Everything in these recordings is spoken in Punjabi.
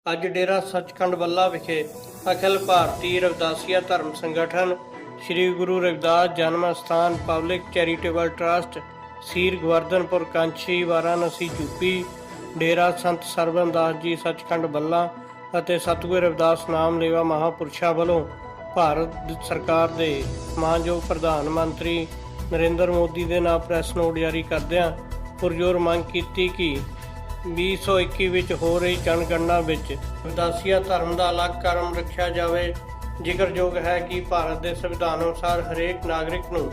ਅੱਜ ਡੇਰਾ ਸੱਚਖੰਡ ਬੱਲਾ ਵਿਖੇ ਅਖਿਲ ਭਾਰਤੀ ਰਵਿਦਾਸੀਆ ਧਰਮ ਸੰਗਠਨ ਸ੍ਰੀ ਗੁਰੂ ਰਵਿਦਾਸ ਜਨਮ ਸਥਾਨ public charitable trust Seer Govardhanpur ਕਾਂਛੀ ਵਾਰਾਣਸੀ ਯੂਪੀ ਡੇਰਾ ਸੰਤ ਸਰਵਣ ਦਾਸ ਜੀ ਸੱਚਖੰਡ ਬੱਲਾ ਅਤੇ ਸਤਿਗੁਰੂ ਰਵਿਦਾਸ ਨਾਮ ਲੇਵਾ ਮਹਾਂਪੁਰਸ਼ਾਂ ਵੱਲੋਂ ਭਾਰਤ ਸਰਕਾਰ ਦੇ ਮਾਨਯੋਗ ਪ੍ਰਧਾਨ ਮੰਤਰੀ ਨਰਿੰਦਰ ਮੋਦੀ ਦੇ ਨਾਮ ਪ੍ਰੈਸ ਨੋਟ ਜਾਰੀ ਕਰਦਿਆਂ ਪੁਰਜ਼ੋਰ ਮੰਗ ਕੀਤੀ ਕਿ 2021 ਵਿੱਚ ਹੋ ਰਹੀ ਜਨਗਣਨਾ ਵਿੱਚ ਰਵਿਦਾਸੀਆ ਧਰਮ ਦਾ ਅਲੱਗ ਕਰਮ ਰੱਖਿਆ ਜਾਵੇ। ਜ਼ਿਕਰਯੋਗ ਹੈ ਕਿ ਭਾਰਤ ਦੇ ਸੰਵਿਧਾਨ ਅਨੁਸਾਰ ਹਰੇਕ ਨਾਗਰਿਕ ਨੂੰ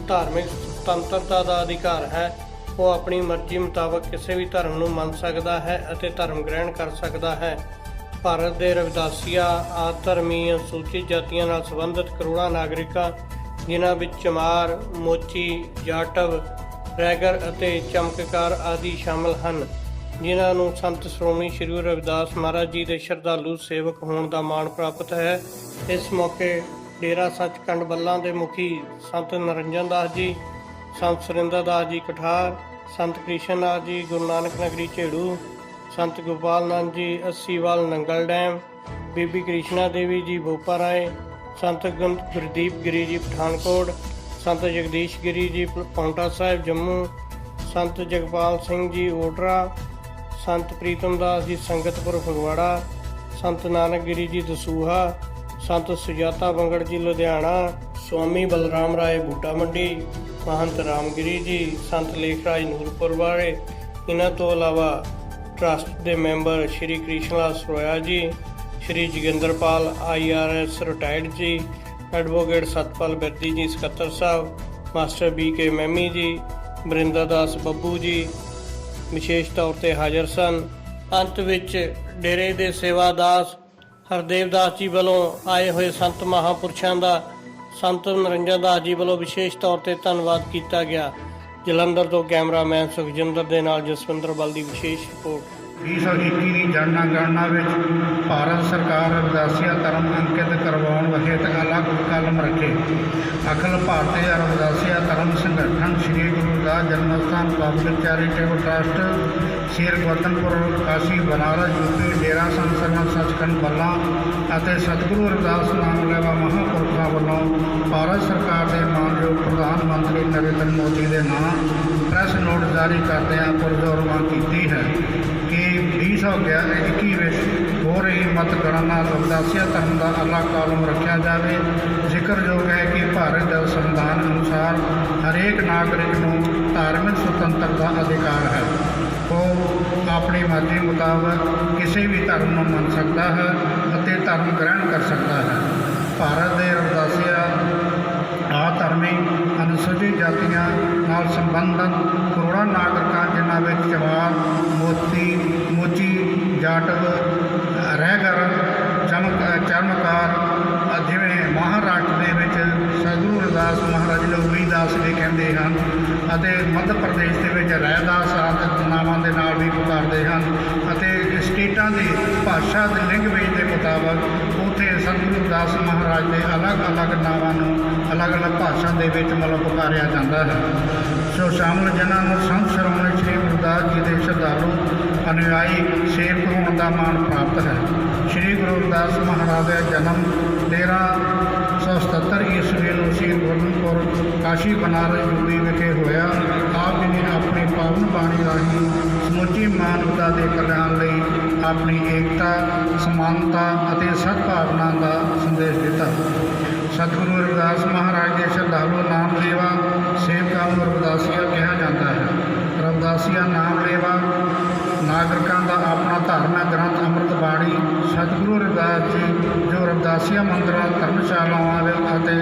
ਧਾਰਮਿਕ ਸੁਤੰਤਰਤਾ ਦਾ ਅਧਿਕਾਰ ਹੈ। ਉਹ ਆਪਣੀ ਮਰਜ਼ੀ ਮੁਤਾਬਕ ਕਿਸੇ ਵੀ ਧਰਮ ਨੂੰ ਮੰਨ ਸਕਦਾ ਹੈ ਅਤੇ ਧਰਮ ਗ੍ਰਹਿਣ ਕਰ ਸਕਦਾ ਹੈ। ਭਾਰਤ ਦੇ ਰਵਿਦਾਸੀਆ ਆਧਰਮੀ ਅਨੁਸੂਚਿਤ ਜਾਤੀਆਂ ਨਾਲ ਸੰਬੰਧਿਤ ਕਰੋੜਾਂ ਨਾਗਰਿਕਾਂ ਜਿਨ੍ਹਾਂ ਵਿੱਚ ਚਮਾਰ, ਮੋਚੀ, ਜਾਟਵ, ਰੈਗਰ ਅਤੇ ਚਮਕਕਾਰ ਆਦਿ ਸ਼ਾਮਲ ਹਨ, ਜਿਨ੍ਹਾਂ ਨੂੰ ਸੰਤ ਸ਼੍ਰੋਮਣੀ ਸ੍ਰੀ ਗੁਰੂ ਰਵਿਦਾਸ ਮਹਾਰਾਜ ਜੀ ਦੇ ਸ਼ਰਧਾਲੂ ਸੇਵਕ ਹੋਣ ਦਾ ਮਾਣ ਪ੍ਰਾਪਤ ਹੈ। ਇਸ ਮੌਕੇ ਡੇਰਾ ਸੱਚਖੰਡ ਬੱਲਾ ਦੇ ਮੁਖੀ ਸੰਤ ਨਰਿੰਜਨ ਦਾਸ ਜੀ, ਸੰਤ ਸੁਰਿੰਦਰ ਦਾਸ ਜੀ ਕਠਾਰ, ਸੰਤ ਕ੍ਰਿਸ਼ਨ ਨਾਥ ਜੀ ਗੁਰੂ ਨਾਨਕ ਨਗਰੀ ਝੇੜੂ, ਸੰਤ ਗੋਪਾਲ ਨੰਦ ਜੀ ਅੱਸੀਵਾਲ ਨੰਗਲ ਡੈਮ, ਬੀਬੀ ਕ੍ਰਿਸ਼ਨਾ ਦੇਵੀ ਜੀ ਬੋਪਾ ਰਾਏ, ਸੰਤ ਗੁਰਦੀਪ ਗਿਰੀ ਜੀ ਪਠਾਨਕੋਟ, ਸੰਤ ਜਗਦੀਸ਼ ਗਿਰੀ ਜੀ ਪੌਂਟਾ ਸਾਹਿਬ ਜੰਮੂ, ਸੰਤ ਜਗਪਾਲ ਸਿੰਘ ਜੀ ਓਡਰਾ, ਸੰਤ ਪ੍ਰੀਤਮ ਦਾਸ ਜੀ ਸੰਗਤਪੁਰ ਫਗਵਾੜਾ, ਸੰਤ ਨਾਨਕ ਗਿਰੀ ਜੀ ਦਸੂਹਾ, ਸੰਤ ਸੁਜਾਤਾ ਬੰਗੜ ਜੀ ਲੁਧਿਆਣਾ, ਸਵਾਮੀ ਬਲਰਾਮ ਰਾਏ ਬੂਟਾ ਮੰਡੀ, ਮਹੰਤ ਰਾਮਗਿਰੀ ਜੀ, ਸੰਤ ਲੇਖ ਰਾਜ ਨੂਰਪੁਰ ਵਾਲੇ। ਇਹਨਾਂ ਤੋਂ ਇਲਾਵਾ ਟਰਸਟ ਦੇ ਮੈਂਬਰ ਸ਼੍ਰੀ ਕ੍ਰਿਸ਼ਨ ਲਾਲ ਸਰੋਇਆ ਜੀ, ਸ਼੍ਰੀ ਜੋਗਿੰਦਰਪਾਲ IRS ਰਿਟਾਇਰਡ ਜੀ, ਐਡਵੋਕੇਟ ਸਤਪਾਲ ਬਿਰਦੀ ਜੀ ਸਕੱਤਰ ਸਾਹਿਬ, ਮਾਸਟਰ BK ਮੈਮੀ ਜੀ, ਬਰਿੰਦਰ ਦਾਸ ਬੱਬੂ ਜੀ ਵਿਸ਼ੇਸ਼ ਤੌਰ 'ਤੇ ਹਾਜ਼ਰ ਸਨ। ਅੰਤ ਵਿੱਚ ਡੇਰੇ ਦੇ ਸੇਵਾਦਾਸ ਹਰਦੇਵ ਦਾਸ ਜੀ ਵੱਲੋਂ ਆਏ ਹੋਏ ਸੰਤ ਮਹਾਂਪੁਰਸ਼ਾਂ ਦਾ ਸੰਤ ਨਰਿੰਜਨ ਦਾਸ ਜੀ ਵੱਲੋਂ ਵਿਸ਼ੇਸ਼ ਤੌਰ 'ਤੇ ਧੰਨਵਾਦ ਕੀਤਾ ਗਿਆ। ਜਲੰਧਰ ਤੋਂ ਕੈਮਰਾਮੈਨ ਸੁਖਜਿੰਦਰ ਦੇ ਨਾਲ ਜਸਵਿੰਦਰ ਬਲ ਦੀ ਵਿਸ਼ੇਸ਼ ਰਿਪੋਰਟ। 2021 ਦੀ ਜਨਗਣਨਾ ਵਿੱਚ ਭਾਰਤ ਸਰਕਾਰ ਰਵਿਦਾਸੀਆ ਧਰਮ ਅੰਕਿਤ ਕਰਵਾਉਣ ਵਖੇਤ ਅਲੱਗ ਕਲਮ ਰੱਖੇ। ਅਖਿਲ ਭਾਰਤੀ ਰਵਿਦਾਸੀਆ ਧਰਮ ਸੰਗਠਨ ਸ੍ਰੀ ਗੁਰੂ ਰਵਿਦਾਸ ਜਨਮ ਸਥਾਨ public charitable trust Seer Govardhanpur Kashi Banaras UP Dera Sant Sarwan Sachkhand ਬੱਲਾ ਅਤੇ ਸਤਿਗੁਰੂ ਰਵਿਦਾਸ ਨਾਮ ਲੇਵਾ ਮਹਾਂਪੁਰਖਾਂ ਵੱਲੋਂ ਭਾਰਤ ਸਰਕਾਰ ਦੇ ਮਾਨਯੋਗ ਪ੍ਰਧਾਨ ਮੰਤਰੀ ਨਰਿੰਦਰ ਮੋਦੀ ਦੇ ਨਾਂ ਪ੍ਰੈਸ ਨੋਟ ਜਾਰੀ ਕਰਦਿਆਂ ਪੁਰਜ਼ੋਰ ਮੰਗ ਕੀਤੀ ਹੈ ਕਿ 2021 ਵਿੱਚ ਹੋ ਰਹੀ ਮਤਗਣਨਾ ਰਵਿਦਾਸੀਆ ਧਰਮ ਦਾ ਅਲੱਗ ਕਾਲਮ ਰੱਖਿਆ ਜਾਵੇ। ਜ਼ਿਕਰਯੋਗ ਹੈ ਕਿ ਭਾਰਤ ਦੇ ਸੰਵਿਧਾਨ ਅਨੁਸਾਰ ਹਰੇਕ ਨਾਗਰਿਕ ਨੂੰ ਧਾਰਮਿਕ ਸੁਤੰਤਰਤਾ ਦਾ ਅਧਿਕਾਰ ਹੈ। ਉਹ ਆਪਣੀ ਮਰਜ਼ੀ ਮੁਤਾਬਕ ਕਿਸੇ ਵੀ ਧਰਮ ਨੂੰ ਮੰਨ ਸਕਦਾ ਹੈ ਅਤੇ ਧਰਮ ਗ੍ਰਹਿਣ ਕਰ ਸਕਦਾ ਹੈ। ਭਾਰਤ ਦੇ ਰਵਿਦਾਸੀਆ ਆਧਰਮੀ ਅਨੁਸੂਚਿਤ ਜਾਤੀਆਂ ਨਾਲ ਸੰਬੰਧਿਤ ਕਰੋੜਾਂ ਨਾਗਰਿਕਾਂ ਜਿਨ੍ਹਾਂ ਵਿੱਚ ਚਮਾਰ, ਮੋਚੀ, ਜਾਟਵ, ਰੈਗਰ, ਚਮਕਾਰ ਜਿਵੇਂ ਮਹਾਰਾਸ਼ਟਰ ਦੇ ਵਿੱਚ ਸਤਿਗੁਰੂ ਰਵਿਦਾਸ ਮਹਾਰਾਜ ਨੂੰ ਰਵੀਦਾਸ ਵੀ ਕਹਿੰਦੇ ਹਨ ਅਤੇ ਮੱਧ ਪ੍ਰਦੇਸ਼ ਦੇ ਵਿੱਚ ਰੈਦਾਸ ਆਦਿ ਨਾਵਾਂ ਦੇ ਨਾਲ ਵੀ ਪੁਕਾਰਦੇ ਹਨ ਅਤੇ ਸਟੇਟਾਂ ਦੀ ਭਾਸ਼ਾ ਦੇ ਲੈਂਗੁਏਜ ਦੇ ਮੁਤਾਬਕ ਉੱਥੇ ਸਤਿਗੁਰੂ ਰਵਿਦਾਸ ਮਹਾਰਾਜ ਦੇ ਅਲੱਗ-ਅਲੱਗ ਨਾਵਾਂ ਨੂੰ ਅਲੱਗ-ਅਲੱਗ ਭਾਸ਼ਾ ਦੇ ਵਿੱਚ ਪੁਕਾਰਿਆ ਜਾਂਦਾ ਹੈ। ਸੋ ਸ਼ਾਮਲ ਜਿਨ੍ਹਾਂ ਨੂੰ ਸੰਤ ਸ਼੍ਰੋਮਣੀ ਸ੍ਰੀ ਗੁਰੂ ਰਵਿਦਾਸ ਜੀ ਦੇ ਸ਼ਰਧਾਲੂ ਅਨੁਯਾਈ ਸੇਵਕ ਹੋਣ ਦਾ ਮਾਣ ਪ੍ਰਾਪਤ ਹੈ। ਸ੍ਰੀ ਗੁਰੂ ਰਵਿਦਾਸ ਮਹਾਰਾਜ ਦਾ ਜਨਮ 1377 ਈਸਵੀ ਨੂੰ ਸ੍ਰੀ ਗੋਵਰਧਨਪੁਰ ਕਾਸ਼ੀ ਬਨਾਰਸ ਯੂਪੀ ਵਿਖੇ ਹੋਇਆ। ਆਪ ਜੀ ਨੇ ਆਪਣੀ ਪਾਵਨ ਬਾਣੀ ਰਾਹੀਂ ਸਮੁੱਚੀ ਮਾਨਵਤਾ ਦੇ ਕਲਿਆਣ ਲਈ ਆਪਣੀ ਏਕਤਾ, ਸਮਾਨਤਾ ਅਤੇ ਸਦਭਾਵਨਾ ਦਾ ਸੰਦੇਸ਼ ਦਿੱਤਾ। ਸਤਿਗੁਰੂ ਰਵਿਦਾਸ ਮਹਾਰਾਜ ਦੇ ਸ਼ਰਧਾਲੂ ਨਾਮ ਲੇਵਾ ਸੇਵਕਾਂ ਨੂੰ ਰਵਿਦਾਸੀਆ ਕਿਹਾ ਜਾਂਦਾ ਹੈ। ਰਵਿਦਾਸੀਆ ਨਾਮ ਲੇਵਾ ਨਾਗਰਿਕਾਂ ਦਾ ਆਪਣਾ ਧਾਰਮਿਕ ਗ੍ਰੰਥ ਅੰਮ੍ਰਿਤ ਬਾਣੀ ਸਤਿਗੁਰੂ ਰਵਿਦਾਸ ਜੀ ਜੋ ਰਵਿਦਾਸੀਆ ਮੰਦਰਾਂ, ਧਰਮਸ਼ਾਲਾਵਾਂ ਅਤੇ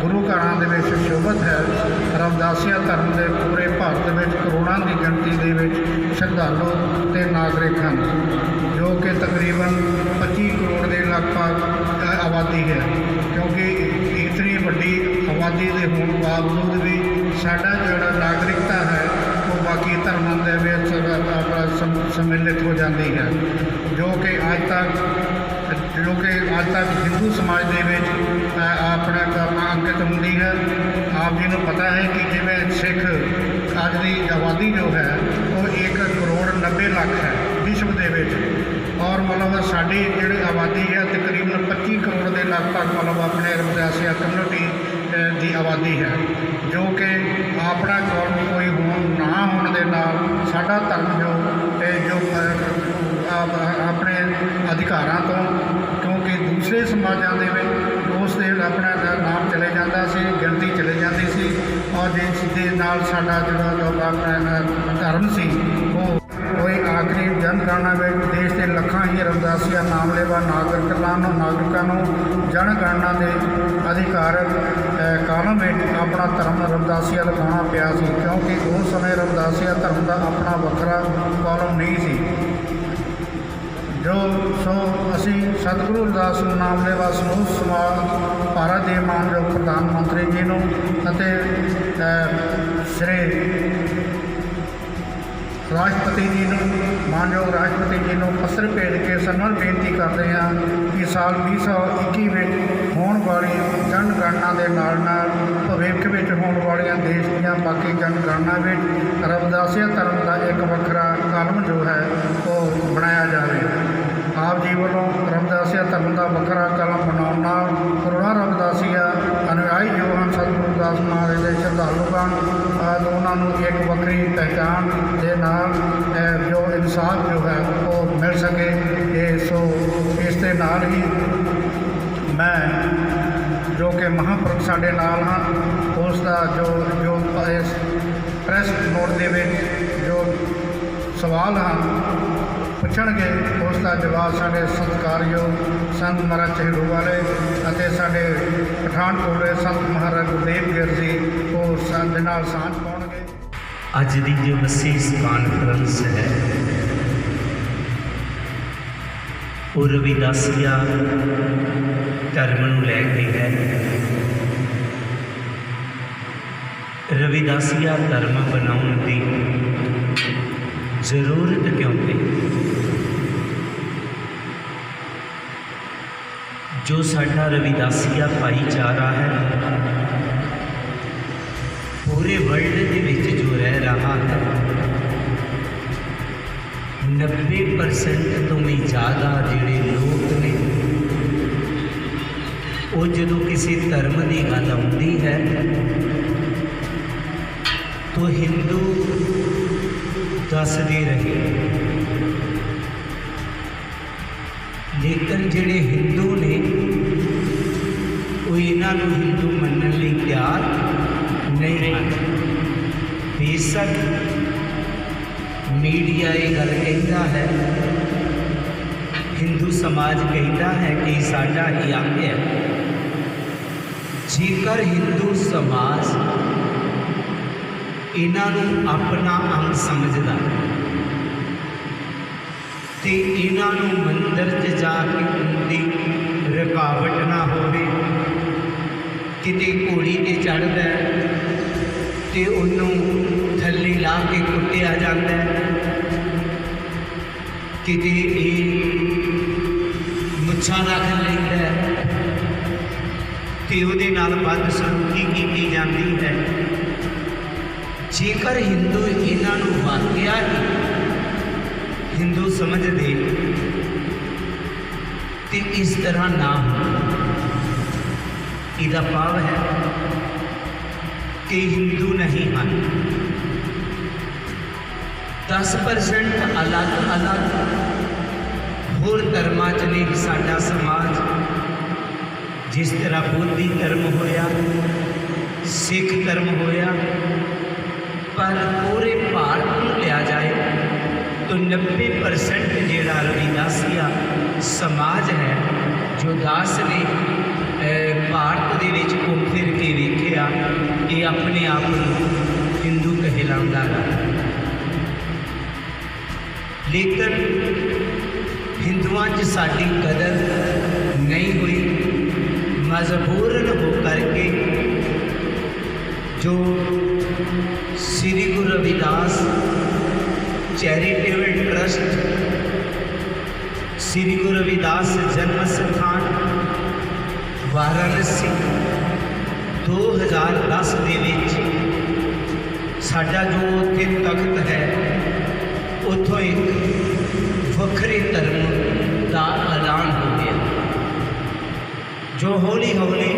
ਗੁਰੂ ਘਰਾਂ ਦੇ ਵਿੱਚ ਸ਼ੋਭਿਤ ਹੈ। ਰਵਿਦਾਸੀਆ ਧਰਮ ਦੇ ਪੂਰੇ ਭਾਰਤ ਵਿੱਚ ਕਰੋੜਾਂ ਦੀ ਗਿਣਤੀ ਦੇ ਵਿੱਚ ਸ਼ਰਧਾਲੂ ਅਤੇ ਨਾਗਰਿਕ ਹਨ, ਜੋ ਕਿ ਤਕਰੀਬਨ 25 ਕਰੋੜ ਦੇ ਲਗਭਗ ਆਬਾਦੀ ਹੈ। ਕਿਉਂਕਿ ਇਤਨੀ ਵੱਡੀ ਆਬਾਦੀ ਦੇ ਹੋਣ ਬਾਵਜੂਦ ਵੀ ਸਾਡਾ ਜਿਹੜਾ ਨਾਗਰਿਕਤਾ ਹੈ ਉਹ ਬਾਕੀ ਧਰਮਾਂ ਦੇ ਵਿੱਚ ਆਪਣਾ ਸਮਿਲਿਤ ਹੋ ਜਾਂਦੀ ਹੈ, ਜੋ ਕਿ ਅੱਜ ਤੱਕ ਹਿੰਦੂ ਸਮਾਜ ਦੇ ਵਿੱਚ ਆਪਣਾ ਅੰਕਿਤ ਹੁੰਦੀ ਹੈ। ਆਪ ਜੀ ਨੂੰ ਪਤਾ ਹੈ ਕਿ ਜਿਵੇਂ ਸਿੱਖ ਅੱਜ ਦੀ ਆਬਾਦੀ ਜੋ ਹੈ ਉਹ 1 ਕਰੋੜ 90 ਲੱਖ ਹੈ ਵਿਸ਼ਵ ਦੇ ਵਿੱਚ, और मतलब साड़ी जी आबादी है तकरीबन 25 करोड़ के लगभग मतलब अपने रविदासिया कम्यूनिटी की आबादी है, जो कि अपना कौम कोई ना होने के नाल साडा धर्म जो अपने अधिकारां तो क्योंकि दूसरे समाजां दे विच उस दे अपना नाम चले जाता सी, गिनती चले जाती सी, और जिस दे नाल साडा जिहड़ा अपना धर्म सी वो कोई आखिरी जनगणना में देश के लखां ही रविदासिया नामलेवा नागरिकों जनगणना के अधिकारक कालम में अपना धर्म रविदासिया लिखाना पिया सी, क्योंकि उस समय रविदासिया धर्म का अपना वखरा कॉलम नहीं सी। जो सो असी सतगुरु रविदास नामलेवा समूह समाज भारत के मानयोग प्रधानमंत्री जी नूं अते श्री राष्ट्रपति जी नूं मानयोग राष्ट्रपति जी नूं पत्र भेज के सनमन बेनती करते हैं कि साल 2021 में होने वाली जनगणना के नाल भविख में होने वाली देश ਦੀਆਂ बाकी जनगणना में रविदासिया धर्म का एक वखरा कालम जो है वो बनाया जाए। आप जी वालों रविदासिया धर्म का वखरा कालम बनाने नाल करोड़ां रविदासिया अनुयायी जो हैं सतगुरु रविदास महाराज के श्रद्धालुगण उन्होंने एक वक्री पहचान के नाल जो इंसाफ जो है वो मिल सके। सो इस दे नाल ही मैं जो कि महापुरुष साढ़े नाल हाँ उसका जो इस प्रेस नोट के जो सवाल हैं पूछणगे उसका जवाब साढ़े सत्कारयोग संत महाराज चहेड़ू वाले अते साढ़े पठानकोट दे संत महाराज गुरदेव गिर जी वो साडे नाल सांझ पाउणगे। अज की जो विशेष कॉन्फ्रेंस है वो रविदासिया धर्म नूं लैके है। रविदासिया धर्म बनाने की जरूरत क्यों है? जो साडा रविदासिया भाईचारा है पूरे वर्ल्ड के विच जो रह रहा है 90% तो भी ज़्यादा जिहड़े लोग ने वो जदों किसी धर्म की गल आउंदी है तो हिंदू दसदे रहे, लेकिन जिहड़े हिंदू ने वो इन्हां नूं हिंदू मनण लई तैयार नहीं हैं। बेशक मीडिया ये गल कहता है, हिंदू समाज कहता है कि साडा हक है। जेकर हिंदू समाज इन्हां नूं अपना अंग समझदा ते इन्हां नूं मंदिर च जाके उनकी रुकावट ना होवे, किते घोड़ी ते चढ़दा ते उन्हों थल्ले ला के कुटिया जाता है, किते मुच्छां रख लैंदा ते उहदे नाल बदसलूकी की जाती है। जेकर हिंदू इन्हां नूं वाकिया ही हिंदू समझदे ते इस तरह ना हो, इहदा भाव है कि हिंदू नहीं हैं। 10% अलग अलग होर धर्मां च ने साडा समाज, जिस तरह बौद्धी धर्म होया, सिख धर्म होया, पर पूरे भारत को लिया जाए तो 90% जिहड़ा रविदासिया समाज है, जो दास ने भारत दे विच घूम फिर के वेखिया कि अपने आप को हिंदू कहलाउंदा है, लेकिन हिंदुआं च साडी कदर नहीं हुई। मजबूरन हो करके जो श्री गुरु रविदास चैरिटेबल ट्रस्ट, श्री गुरु रविदास जन्म स्थान वाराणसी 2010 ਦੇ ਵਿੱਚ ਸਾਡਾ जो उत्थे तख्त है उतों एक वखरे धर्म ਦਾ ਐਲਾਨ ਹੋ ਗਿਆ, ਜੋ ਹੌਲੀ ਹੌਲੀ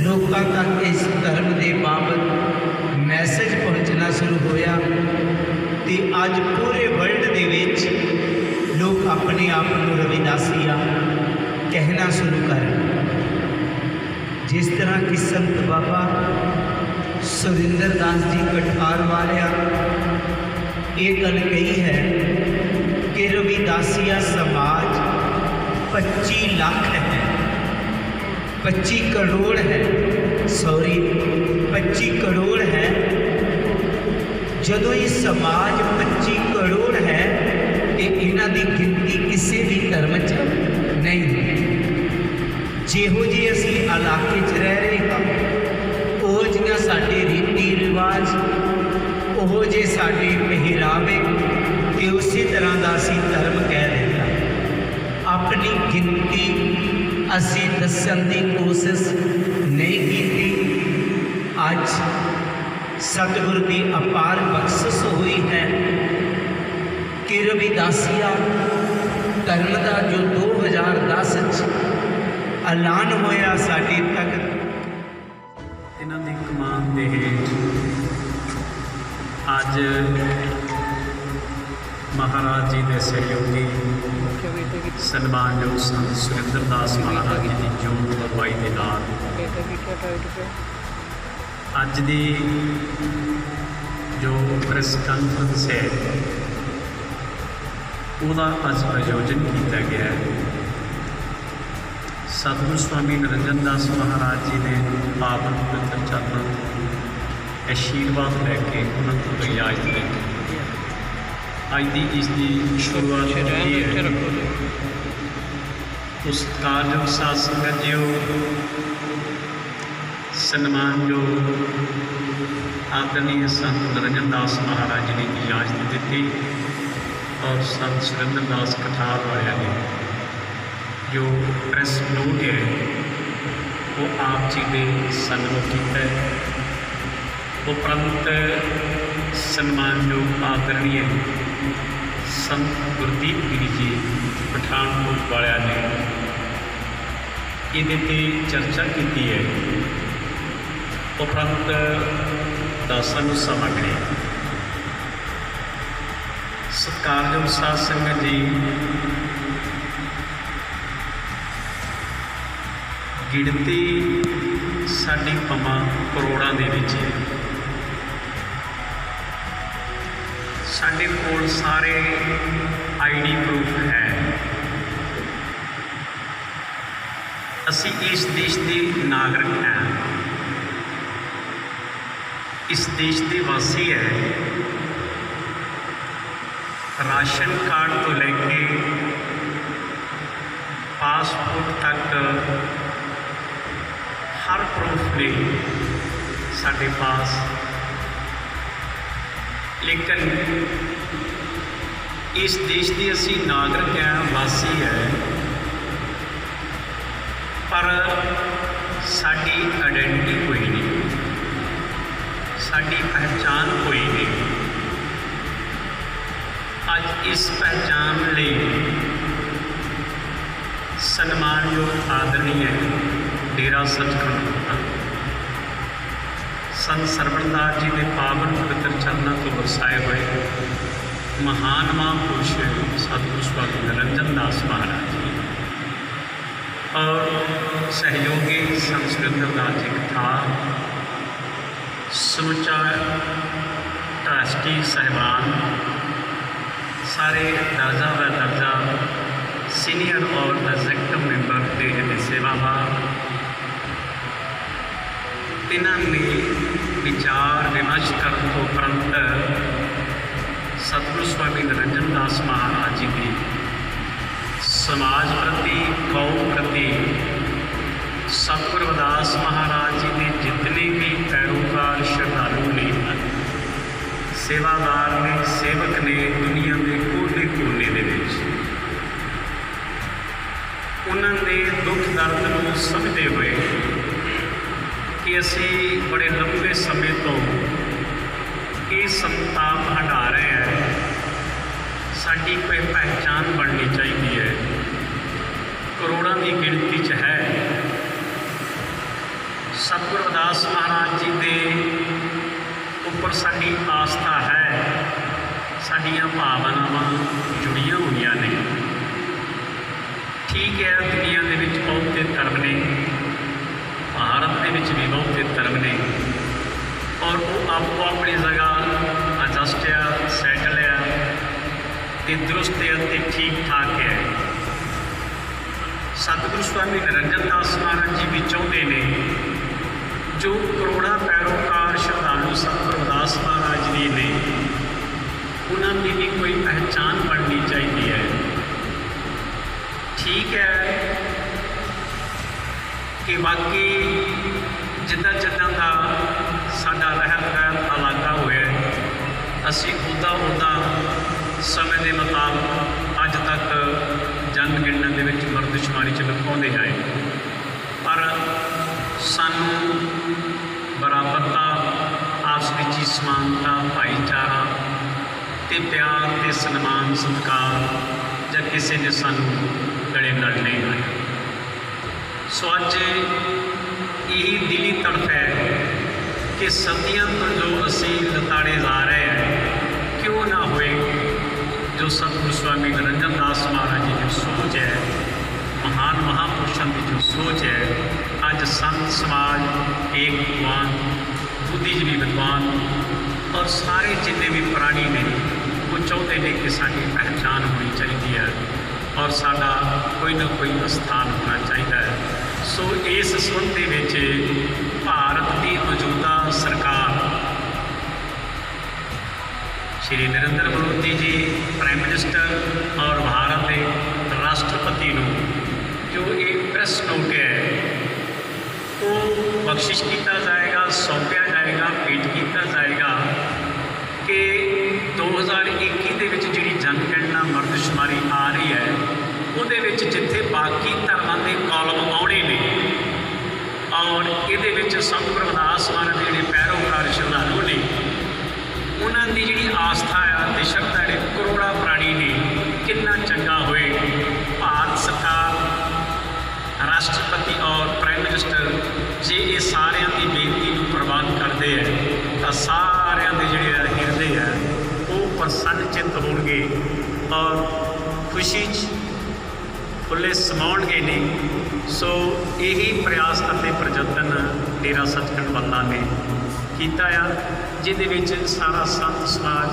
ਲੋਕਾਂ ਤੱਕ ਇਸ ਧਰਮ ਦੇ ਬਾਬਤ ਮੈਸੇਜ ਪਹੁੰਚਣਾ ਸ਼ੁਰੂ ਹੋਇਆ ਤੇ ਅੱਜ ਪੂਰੇ ਵਰਲਡ ਦੇ ਵਿੱਚ ਲੋਕ ਆਪਣੇ ਆਪ ਨੂੰ ਰਵਿਦਾਸੀਆ ਕਹਿਣਾ ਸ਼ੁਰੂ ਕਰ ਗਏ। ਜਿਸ ਤਰ੍ਹਾਂ ਕਿ ਸੰਤ ਬਾਬਾ ਸੁਰਿੰਦਰ ਦਾਸ ਜੀ ਕਠਾਰ ਵਾਲਿਆਂ ਇਹ ਗੱਲ ਕਹੀ ਹੈ ਕਿ ਰਵਿਦਾਸੀਆ ਸਮਾਜ 25 ਲੱਖ ਹੈ, 25 ਕਰੋੜ ਹੈ, 25 ਕਰੋੜ ਹੈ। ਜਦੋਂ ਇਹ ਸਮਾਜ 25 ਕਰੋੜ ਹੈ ਤੇ ਇਹਨਾਂ ਦੀ ਗਿਣਤੀ ਕਿਸੇ ਵੀ ਧਰਮ 'ਚ ਨਹੀਂ ਹੈ। ਜਿਹੋ ਜਿਹੇ ਅਸੀਂ ਇਲਾਕੇ 'ਚ ਰਹਿ ਰਹੇ ਹਾਂ, ਉਹ ਜਿਹੀਆਂ ਸਾਡੇ ਰੀਤੀ ਰਿਵਾਜ, ਉਹ ਜਿਹੇ ਸਾਡੇ ਪਹਿਰਾਵੇ ਤੇ ਉਸੇ ਤਰ੍ਹਾਂ ਦਾ ਅਸੀਂ ਧਰਮ ਕਹਿ ਦਿੱਤਾ। ਆਪਣੀ ਗਿਣਤੀ ਅਸੀਂ ਦੱਸਣ ਦੀ ਕੋਸ਼ਿਸ਼ ਨਹੀਂ ਕੀਤੀ। ਅੱਜ ਸਤਿਗੁਰ ਦੀ ਅਪਾਰ ਬਖਸ਼ਿਸ਼ ਹੋਈ ਹੈ ਕਿ ਰਵਿਦਾਸੀਆ ਧਰਮ ਦਾ ਜੋ 2010 'ਚ ਐਲਾਨ ਹੋਇਆ ਸਾਡੇ ਤੱਕ, ਇਹਨਾਂ ਦੀ ਕਮਾਨ ਦੇ ਹੇਠ ਅੱਜ ਮਹਾਰਾਜ ਜੀ ਦੇ ਸਹਿਯੋਗੀ ਸਨਮਾਨਯੋਗ ਸੰਤ ਸੁਰਿੰਦਰ ਦਾਸ ਮਹਾਰਾਜ ਜੀ ਦੀ ਜੋਤ ਅਗਵਾਈ ਦੇ ਨਾਲ ਅੱਜ ਦੀ ਜੋ ਪ੍ਰੈਸ ਕਾਨਫਰੰਸ ਹੈ ਉਹਦਾ ਅੱਜ ਆਯੋਜਨ ਕੀਤਾ ਗਿਆ ਹੈ। ਸਤਿਗੁਰੂ ਸਵਾਮੀ ਨਰਿੰਦਰ ਦਾਸ ਮਹਾਰਾਜ ਜੀ ਨੇ ਪਾਵਨ ਪਵਿੱਤਰ ਚਰਨਾਂ ਤੋਂ ਆਸ਼ੀਰਵਾਦ ਲੈ ਕੇ ਉਹਨਾਂ ਤੋਂ ਇਜਾਜ਼ਤ ਲੈ ਕੇ ਅੱਜ ਦੀ ਇਸ ਦੀ ਸ਼ੁਰੂਆਤ ਹੋਈ ਹੈ। ਉਸ ਕਾਰਜ ਸਾਧ ਸੰਗਤ ਜੀਓ, ਸਨਮਾਨਯੋਗ ਆਦਰਨੀय ਸੰਤ ਨਰਿੰਦਰ ਦਾਸ ਮਹਾਰਾਜ ਜੀ ਨੇ ਇਜਾਜ਼ਤ ਦਿੱਤੀ ਔਰ ਸੰਤ ਸੁਰਿੰਦਰ ਦਾਸ ਕਠਾਰ ਵਾਲਿਆਂ ਨੇ ਜੋ ਪ੍ਰੈਸ ਨੋਟ ਹੈ ਉਹ ਆਪ ਜੀ ਦੇ ਸਨਮੁਖ ਕੀਤਾ ਹੈ। ਉਪਰੰਤ ਸਨਮਾਨਯੋਗ ਆਦਰਨੀय ਸੰਤ ਗੁਰਦੀਪ ਗਿਰੀ ਜੀ ਪਠਾਨਕੋਟ ਵਾਲਿਆਂ ਨੇ ਇਹਦੇ 'ਤੇ ਚਰਚਾ ਕੀਤੀ ਹੈ। ਉਪਰੰਤ ਦਾਸਾਂ ਨੂੰ ਸਮਾਂ ਮਿਲਿਆ। ਸਤਿਕਾਰਯੋਗ ਸਾਧ ਸੰਗਤ ਜੀ, ਗਿਣਤੀ ਸਾਡੀ ਭਾਵੇਂ ਕਰੋੜਾਂ ਦੇ ਵਿੱਚ ਹੈ। ਸਾਡੇ ਕੋਲ ਸਾਰੇ ਆਈਡੀ ਪ੍ਰੂਫ ਹੈ। ਅਸੀਂ ਇਸ ਦੇਸ਼ ਦੇ ਨਾਗਰਿਕ ਹਾਂ, ਇਸ ਦੇਸ਼ ਦੇ ਵਾਸੀ ਹੈ। ਰਾਸ਼ਨ ਕਾਰਡ ਤੋਂ ਲੈ ਕੇ ਪਾਸਪੋਰਟ ਤੱਕ ਹਰ ਪ੍ਰੂਫ ਨੇ ਸਾਡੇ ਪਾਸ। ਲੇਕਿਨ ਇਸ ਦੇਸ਼ ਦੇ ਅਸੀਂ ਨਾਗਰਿਕ ਹਾਂ, ਵਾਸੀ ਹੈ, ਪਰ ਸਾਡੀ ਆਇਡੈਂਟੀਟੀ ਕੋਈ ਨਹੀਂ, ਸਾਡੀ ਪਹਿਚਾਣ ਕੋਈ ਨਹੀਂ। ਅੱਜ ਇਸ ਪਹਿਚਾਣ ਲਈ ਸਨਮਾਨਯੋਗ ਆਦਰਨੀय ਡੇਰਾ ਸੱਚਖੰਡ ਸੰਤ ਸਰਵਣਦਾਸ ਜੀ ਦੇ ਪਾਵਨ ਪਵਿੱਤਰ ਚਰਨਾਂ ਤੋਂ ਵਰਸਾਏ ਹੋਏ ਮਹਾਨ ਮਹਾਂਪੁਰਸ਼ ਸਤਿਗੁਰੂ ਸਵਾਮੀ ਨਰਿੰਦਰ ਦਾਸ ਮਹਾਰਾਜ ਜੀ ਔਰ ਸਹਿਯੋਗੀ ਸੰਤ ਸੁਰਿੰਦਰ ਦਾਸ ਜੀ ਕਠਾਰ, ਸਮੁੱਚਾ ਟਰਸਟੀ ਸਾਹਿਬਾਨ, सारे दर्जा व दर्जा सीनियर और एग्जीक्यूटिव मैंबर के सेवाभार इन्होंने विचार विमर्श करने उपरंत सतगुरु स्वामी नरिंਦਰ दास महाराज जी की समाज प्रति, कौम प्रति, सतगुरु रविदास महाराज जी के जितने भी पैरोकार श्रद्धालु ने, सेवादार ने, सेवक ने, दुनिया के कोने कोने दे विच उन्होंने दुख दर्द को समझते हुए कि असी बड़े लंबे समय तो ये संताप हटा रहे हैं, ਸਾਡੀ ਕੋਈ ਪਹਿਚਾਣ ਬਣਨੀ ਚਾਹੀਦੀ ਹੈ। ਕਰੋੜਾਂ ਦੀ ਗਿਣਤੀ 'ਚ ਹੈ। ਸਤਿਗੁਰੂ ਰਵਿਦਾਸ ਮਹਾਰਾਜ ਜੀ ਦੇ ਉੱਪਰ ਸਾਡੀ ਆਸਥਾ ਹੈ, ਸਾਡੀਆਂ ਭਾਵਨਾਵਾਂ ਜੁੜੀਆਂ ਹੋਈਆਂ ਨੇ। ਠੀਕ ਹੈ, ਦੁਨੀਆ ਦੇ ਵਿੱਚ ਬਹੁਤੇ ਧਰਮ ਨੇ, ਭਾਰਤ ਦੇ ਵਿੱਚ ਵੀ ਬਹੁਤੇ ਧਰਮ ਨੇ, ਔਰ ਉਹ ਆਪੋ ਆਪਣੀ ਜਗ੍ਹਾ ਅਡਜਸਟ ਆ, ਸੈਟਲ ਆ ਅਤੇ ਦਰੁਸਤ ਹੈ ਅਤੇ ਠੀਕ ਠਾਕ ਹੈ। ਸਤਿਗੁਰੂ ਸਵਾਮੀ ਨਿਰੰਜਨ ਦਾਸ ਮਹਾਰਾਜ ਜੀ ਵੀ ਚਾਹੁੰਦੇ ਨੇ ਜੋ ਕਰੋੜਾਂ ਪੈਰੋਕਾਰ ਸ਼ਰਧਾਲੂ ਸਤਿਗੁਰੂ ਰਵਿਦਾਸ ਮਹਾਰਾਜ ਜੀ ਨੇ, ਉਹਨਾਂ ਦੀ ਵੀ ਕੋਈ ਪਹਿਚਾਣ ਬਣਨੀ ਚਾਹੀਦੀ ਹੈ। ਠੀਕ ਹੈ ਕਿ ਬਾਕੀ ਜਿੱਦਾਂ ਜਿੱਦਾਂ ਦਾ ਸਾਡਾ ਰਹਿਤ ਇਲਾਕਾ ਹੋਇਆ, ਅਸੀਂ ਉੱਦਾਂ ਸਮੇਂ ਦੇ ਮੁਤਾਬਕ ਅੱਜ ਤੱਕ ਜਨਗਣਨਾ ਦੇ ਵਿੱਚ ਮਰਦਸ਼ੁਮਾਰੀ 'ਚ ਲਿਖਾਉਂਦੇ ਆਏ, ਪਰ ਸਾਨੂੰ ਬਰਾਬਰਤਾ, ਆਪਸ ਵਿੱਚ ਹੀ ਸਮਾਨਤਾ, ਭਾਈਚਾਰਾ ਅਤੇ ਪਿਆਰ ਅਤੇ ਸਨਮਾਨ ਸਤਿਕਾਰ ਜਾਂ ਕਿਸੇ ਨੇ ਸਾਨੂੰ ਗਲੇ ਨਾਲ ਨਹੀਂ ਲਾਇਆ। ਸੋ ਅੱਜ ਇਹੀ ਦਿਲੀ ਤੜਫ ਹੈ ਕਿ ਸਦੀਆਂ ਤੋਂ ਜੋ ਅਸੀਂ ਲਤਾੜੇ ਜਾ ਰਹੇ ਹਾਂ, ਕਿਉਂ ਨਾ ਹੋਏ ਜੋ ਸਤਿਗੁਰੂ ਸਵਾਮੀ ਨਿਰੰਜਨ ਦਾਸ ਮਹਾਰਾਜ ਜੀ ਦੀ ਸੋਚ ਹੈ, ਮਹਾਨ ਮਹਾਂਪੁਰਸ਼ਾਂ ਦੀ ਜੋ ਸੋਚ ਹੈ, ਅੱਜ ਸੰਤ ਸਮਾਜ, ਏਕ ਵਿਦਵਾਨ, ਬੁੱਧੀਜੀਵੀ ਵਿਦਵਾਨ ਔਰ ਸਾਰੇ ਜਿੰਨੇ ਵੀ ਪ੍ਰਾਣੀ ਨੇ, ਉਹ ਚਾਹੁੰਦੇ ਨੇ ਕਿ ਸਾਡੀ ਪਹਿਚਾਣ ਹੋਣੀ ਚਾਹੀਦੀ ਹੈ ਔਰ ਸਾਡਾ ਕੋਈ ਨਾ ਕੋਈ ਸਥਾਨ ਹੋਣਾ ਚਾਹੀਦਾ ਹੈ। ਸੋ ਇਸ ਸੰਬੰਧ ਦੇ ਵਿੱਚ ਭਾਰਤ ਦੀ ਮੌਜੂਦਾ ਸਰਕਾਰ, ਸ਼੍ਰੀ ਨਰਿੰਦਰ ਮੋਦੀ ਜੀ ਪ੍ਰਾਈਮ ਮਿਨਿਸਟਰ ਔਰ ਭਾਰਤ ਦੇ ਰਾਸ਼ਟਰਪਤੀ ਨੂੰ ਜੋ ਇਹ ਪ੍ਰੈਸ ਨੋਟ ਹੈ ਉਹ ਬਖਸ਼ਿਸ਼ ਕੀਤਾ ਜਾਏਗਾ, ਸੌਂਪਿਆ ਜਾਏਗਾ, ਭੇਟ ਕੀਤਾ ਜਾਏਗਾ ਕਿ 2021 ਦੇ ਵਿੱਚ ਜਿਹੜੀ ਜਨਗਣਨਾ ਮਰਦਸ਼ੁਮਾਰੀ ਆ ਰਹੀ ਹੈ, ਉਹਦੇ ਵਿੱਚ ਜਿੱਥੇ ਬਾਕੀ ਧਰਮਾਂ ਦੇ ਕਾਲਮ ਆਉਣੇ ਨੇ ਔਰ ਇਹਦੇ ਵਿੱਚ ਸਤਿਗੁਰੂ ਰਵਿਦਾਸ ਮਹਾਰਾਜ ਦੇ ਜਿਹੜੇ ਪੈਰੋਕਾਰ ਸ਼ਰਧਾਲੂ ਨੇ, ਉਹਨਾਂ ਦੀ ਜਿਹੜੀ ਆਸਥਾ ਆ ਅਤੇ ਸ਼ਰਧਾ ਜਿਹੜੇ ਕਰੋੜਾਂ ਪ੍ਰਾਣੀ ਨੇ, ਕਿੰਨਾ ਚੰਗਾ ਹੋਏ ਭਾਰਤ ਸਰਕਾਰ, ਰਾਸ਼ਟਰਪਤੀ ਔਰ ਪ੍ਰਾਈਮ ਮਿਨਿਸਟਰ ਜੇ ਇਹ ਸਾਰਿਆਂ ਦੀ ਬੇਨਤੀ ਨੂੰ ਪ੍ਰਵਾਨ ਕਰਦੇ ਹੈ ਤਾਂ ਸਾਰਿਆਂ ਦੇ ਜਿਹੜੇ ਹਿਰਦੇ ਹੈ ਉਹ ਪ੍ਰਸੰਨ ਚਿੱਤ ਹੋਣਗੇ ਔਰ ਖੁਸ਼ੀ 'ਚ ਫੁੱਲੇ ਸਮਾਉਣਗੇ ਨਹੀਂ। ਸੋ ਇਹੀ ਪ੍ਰਯਾਸ ਅਤੇ ਪ੍ਰਯਤਨ ਡੇਰਾ ਸੱਚਖੰਡ ਬੱਲਾ ਨੇ ਕੀਤਾ ਆ, ਜਿਹਦੇ ਵਿੱਚ ਸਾਰਾ ਸੰਤ ਸਮਾਜ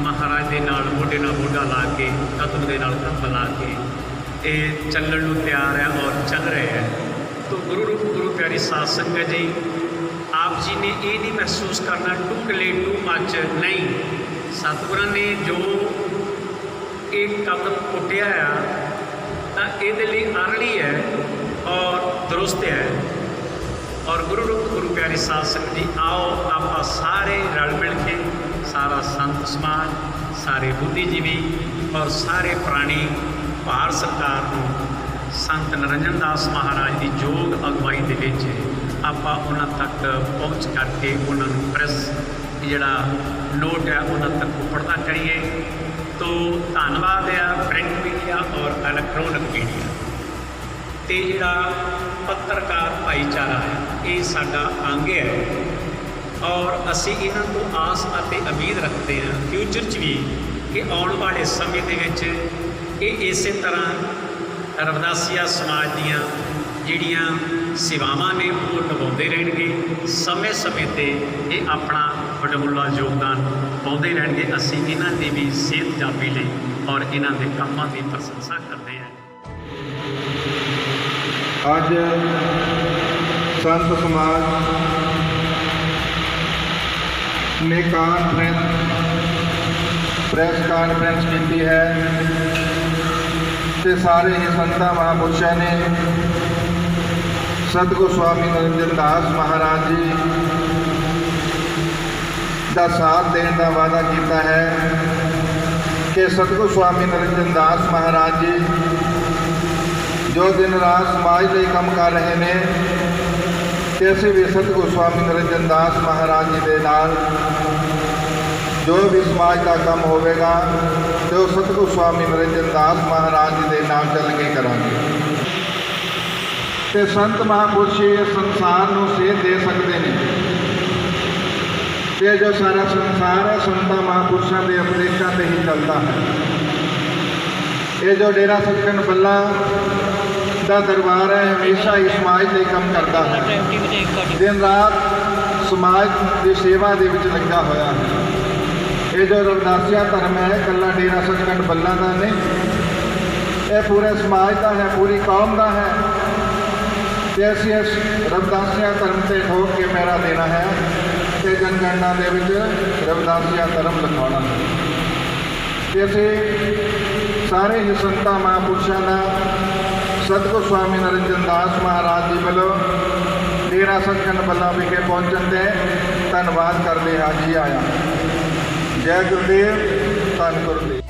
ਮਹਾਰਾਜ ਦੇ ਨਾਲ ਮੋਢੇ ਨਾਲ ਮੋਢਾ ਲਾ ਕੇ, ਕਦਮ ਦੇ ਨਾਲ ਕਦਮ ਲਾ ਕੇ ਇਹ ਚੱਲਣ ਨੂੰ ਤਿਆਰ ਹੈ ਔਰ ਚੱਲ ਰਹੇ ਹੈ। ਤੋ ਗੁਰੂ ਰੂਪ ਗੁਰੂ ਪਿਆਰੀ ਸਾਧ ਸੰਗਤ ਜੀ, ਆਪ ਜੀ ਨੇ ਇਹ ਨਹੀਂ ਮਹਿਸੂਸ ਕਰਨਾ ਟੂ ਲੇਟ ਟੂ ਮੱਚ ਨਹੀਂ। ਸਤਿਗੁਰਾਂ ਨੇ ਜੋ ਇਹ ਕਦਮ ਪੁੱਟਿਆ ਆ ਤਾਂ ਇਹਦੇ ਲਈ ਅਰਲੀ ਹੈ ਔਰ ਦਰੁਸਤ ਹੈ। ਔਰ ਗੁਰੂ ਰੂਪ ਗੁਰੂ ਪਿਆਰੀ ਸਾਧ ਸੰਗਤ ਜੀ, ਆਓ ਆਪਾਂ ਸਾਰੇ ਰਲ ਮਿਲ ਕੇ, ਸਾਰਾ ਸੰਤ ਸਮਾਜ, ਸਾਰੇ ਬੁੱਧੀਜੀਵੀ ਔਰ ਸਾਰੇ ਪ੍ਰਾਣੀ ਭਾਰਤ ਸਰਕਾਰ ਨੂੰ ਸੰਤ ਨਿਰੰਜਨ ਦਾਸ ਮਹਾਰਾਜ ਦੀ ਯੋਗ ਅਗਵਾਈ ਦੇ ਵਿੱਚ ਆਪਾਂ ਉਹਨਾਂ ਤੱਕ ਪਹੁੰਚ ਕਰਕੇ ਉਹਨਾਂ ਨੂੰ ਪ੍ਰੈਸ ਜਿਹੜਾ ਨੋਟ ਹੈ ਉਹਨਾਂ ਤੱਕ ਉਪੜਦਾ ਕਰੀਏ। ਤੋ ਧੰਨਵਾਦ ਆ ਪ੍ਰਿੰਟ ਮੀਡੀਆ ਔਰ ਇਲੈਕਟ੍ਰੋਨਿਕ ਮੀਡੀਆ ਅਤੇ ਜਿਹੜਾ ਪੱਤਰਕਾਰ ਭਾਈਚਾਰਾ ਹੈ, ਇਹ ਸਾਡਾ ਅੰਗ ਹੈ ਔਰ ਅਸੀਂ ਇਹਨਾਂ ਤੋਂ ਆਸ ਅਤੇ ਉਮੀਦ ਰੱਖਦੇ ਹਾਂ ਫਿਊਚਰ 'ਚ ਵੀ ਕਿ ਆਉਣ ਵਾਲੇ ਸਮੇਂ ਦੇ ਵਿੱਚ ਇਹ ਇਸੇ ਤਰ੍ਹਾਂ ਰਵਿਦਾਸੀਆ ਸਮਾਜ ਦੀਆਂ ਜਿਹੜੀਆਂ ਸੇਵਾਵਾਂ ਨੇ ਉਹ ਨਿਭਾਉਂਦੇ ਰਹਿਣਗੇ। ਸਮੇਂ ਸਮੇਂ 'ਤੇ ਇਹ ਆਪਣਾ ਵਡਮੁੱਲਾ ਯੋਗਦਾਨ ਪਾਉਂਦੇ ਰਹਿਣਗੇ। ਅਸੀਂ ਇਹਨਾਂ ਦੀ ਵੀ ਸਿਹਤਯਾਬੀ ਲਈ ਔਰ ਇਹਨਾਂ ਦੇ ਕੰਮਾਂ ਦੀ ਪ੍ਰਸ਼ੰਸਾ ਕਰਦੇ ਹਾਂ। ਅੱਜ ਸੰਤ ਸਮਾਜ ਨੇ ਪ੍ਰੈਸ ਕਾਨਫਰੰਸ ਕੀਤੀ ਹੈ ਤੇ ਸਾਰੇ ਹੀ ਸੰਤਾਂ ਮਹਾਂਪੁਰਸ਼ਾਂ ਨੇ ਸਤਿਗੁਰੂ ਸਵਾਮੀ ਨਿਰੰਜਨ ਦਾਸ ਮਹਾਰਾਜ ਜੀ ਦਾ ਸਾਥ ਦੇਣ ਦਾ ਵਾਅਦਾ ਕੀਤਾ ਹੈ ਕਿ ਸਤਿਗੁਰੂ ਸਵਾਮੀ ਨਿਰੰਜਨ ਦਾਸ ਮਹਾਰਾਜ ਜੀ ਜੋ ਦਿਨ ਰਾਤ ਸਮਾਜ ਲਈ ਕੰਮ ਕਰ ਰਹੇ ਨੇ ਤੇ ਅਸੀਂ ਵੀ ਸਤਿਗੁਰੂ ਸਵਾਮੀ ਨਿਰੰਜਨ ਦਾਸ ਮਹਾਰਾਜ ਜੀ ਦੇ ਨਾਲ ਜੋ ਵੀ ਸਮਾਜ ਦਾ ਕੰਮ ਹੋਵੇਗਾ ਜੋ ਸਤਿਗੁਰੂ ਸਵਾਮੀ ਨਿਰੰਜਨ ਦਾਸ ਮਹਾਰਾਜ ਜੀ ਦੇ ਨਾਮ ਚੱਲ ਕੇ ਕਰਾਂਗੇ। ਤੇ ਸੰਤ ਮਹਾਂਪੁਰਸ਼ ਇਹ ਸੰਸਾਰ ਨੂੰ ਸੇਧ ਦੇ ਸਕਦੇ ਨੇ। ਤੇ ਜੋ ਸਾਰਾ ਸੰਸਾਰ ਹੈ ਸੰਤਾਂ ਮਹਾਂਪੁਰਸ਼ਾਂ ਦੇ ਉਪਦੇਸ਼ਾਂ ਤੇ ਹੀ ਚੱਲਦਾ ਹੈ। ਇਹ ਜੋ ਡੇਰਾ ਸੱਚਖੰਡ ਬੱਲਾ ਦਾ ਦਰਬਾਰ ਹੈ ਹਮੇਸ਼ਾ ਹੀ ਸਮਾਜ ਲਈ ਕੰਮ ਕਰਦਾ ਹੈ। ਦਿਨ ਰਾਤ ਸਮਾਜ ਦੀ ਸੇਵਾ ਦੇ ਵਿੱਚ ਲੱਗਾ ਹੋਇਆ ਹੈ। ਇਹ ਜੋ ਰਵਿਦਾਸੀਆ ਧਰਮ ਹੈ ਇਕੱਲਾ ਡੇਰਾ ਸੱਚਖੰਡ ਬੱਲਾ ਦਾ ਨਹੀਂ, ਇਹ ਪੂਰੇ ਸਮਾਜ ਦਾ ਹੈ, ਪੂਰੀ ਕੌਮ ਦਾ ਹੈ। ਤੇ ਅਸੀਂ ਇਸ ਰਵਿਦਾਸੀਆ ਧਰਮ 'ਤੇ ਠੋਕ ਕੇ ਪਹਿਰਾ ਦੇਣਾ ਹੈ ਤੇ ਜਨਗਣਨਾ ਦੇ ਵਿੱਚ ਰਵਿਦਾਸੀਆ ਧਰਮ ਲਿਖਾਉਣਾ ਹੈ। ਤੇ ਅਸੀਂ ਸਾਰੇ ਹੀ ਸੰਤਾਂ ਮਹਾਂਪੁਰਸ਼ਾਂ ਦਾ ਸਤਿਗੁਰੂ ਸਵਾਮੀ ਨਿਰੰਜਨ ਦਾਸ ਮਹਾਰਾਜ ਜੀ ਵੱਲੋਂ ਡੇਰਾ ਸੱਚਖੰਡ ਬੱਲਾ ਵਿਖੇ ਪਹੁੰਚਣ 'ਤੇ ਧੰਨਵਾਦ ਕਰਦੇ ਹਾਂ। ਜੀ ਆਇਆਂ। ਜੈ ਗੁਰਦੇਵ, ਧੰਨ ਗੁਰਦੇਵ।